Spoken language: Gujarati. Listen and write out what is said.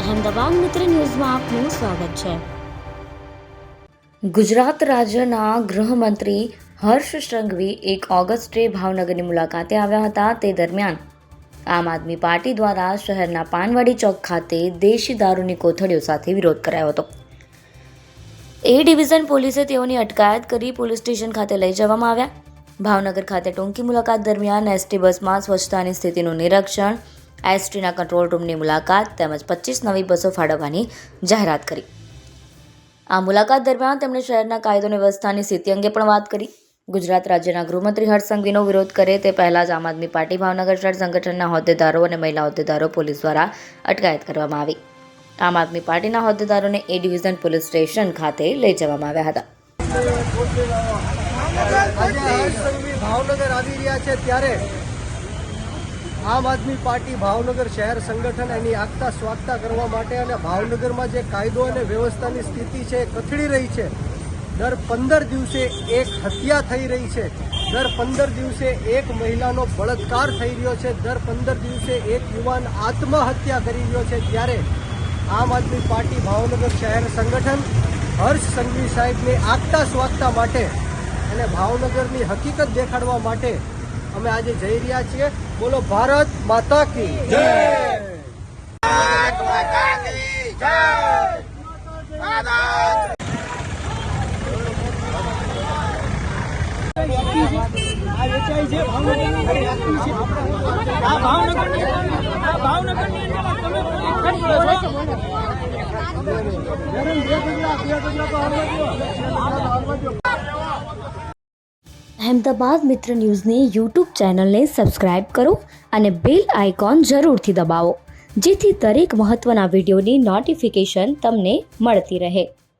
અહેમદાબાદ મિત્ર ન્યૂઝમાં આપનું સ્વાગત છે। ગુજરાત રાજ્યના ગૃહમંત્રી હર્ષ સંઘવી 1 ઓગસ્ટે ભાવનગરની મુલાકાતે આવ્યા હતા। તે દરમિયાન આમ આદમી પાર્ટી દ્વારા શહેરના પાનવાડી ચોક ખાતે દેશી દારૂની કોથળીઓ સાથે વિરોધ કરાયો હતો। એ ડિવિઝન પોલીસે તેઓની અટકાયત કરી પોલીસ સ્ટેશન ખાતે લઈ જવામાં આવ્યા। ભાવનગર ખાતે ટૂંકી મુલાકાત દરમિયાન એસટી બસમાં સ્વચ્છતાની સ્થિતિનું નિરીક્ષણ, એસટીના કંટ્રોલ રૂમની મુલાકાત તેમજ 25 નવી બસો ફાળવવાની જાહેરાત કરી। આ મુલાકાત દરમિયાન તેમણે શહેરના કાયદો અને વ્યવસ્થાની સ્થિતિ અંગે પણ વાત કરી। ગુજરાત રાજ્યના ગૃહમંત્રી હર્ષ સંઘવીનો વિરોધ કરે તે પહેલા જ આમ આદમી પાર્ટી ભાવનગર શહેર સંગઠનના હોદ્દેદારો અને મહિલા હોદ્દેદારો પોલીસ દ્વારા અટકાયત કરવામાં આવી। આમ આદમી પાર્ટીના હોદ્દેદારોને એ ડિવિઝન પોલીસ સ્ટેશન ખાતે લઈ જવામાં આવ્યા હતા। ભાવનગર આવી રહ્યા છે ત્યારે આમ આદમી પાર્ટી ભાવનગર શહેર સંગઠન એની આગતા સ્વાગતા કરવા માટે અને ભાવનગરમાં જે કાયદો અને વ્યવસ્થાની સ્થિતિ છે એ કથળી રહી છે। દર 15 દિવસે એક હત્યા થઈ રહી છે, દર 15 દિવસે એક મહિલાનો બળાત્કાર થઈ રહ્યો છે, દર 15 દિવસે એક યુવાન આત્મહત્યા કરી રહ્યો છે। ત્યારે આમ આદમી પાર્ટી ભાવનગર શહેર સંગઠન હર્ષ સંઘવી સાહેબની આગતા સ્વાગતા માટે અને ભાવનગરની હકીકત દેખાડવા માટે અમે આજે જઈ રહ્યા છીએ। બોલો ભારત માતા કી જય। અહેમદાબાદ મિત્ર ન્યૂઝની યુટ્યુબ ચેનલને સબસ્ક્રાઇબ કરો અને બેલ આઇકોન જરૂરથી દબાવો, જેથી દરેક મહત્ત્વના વિડીયોની નોટિફિકેશન તમને મળતી રહે।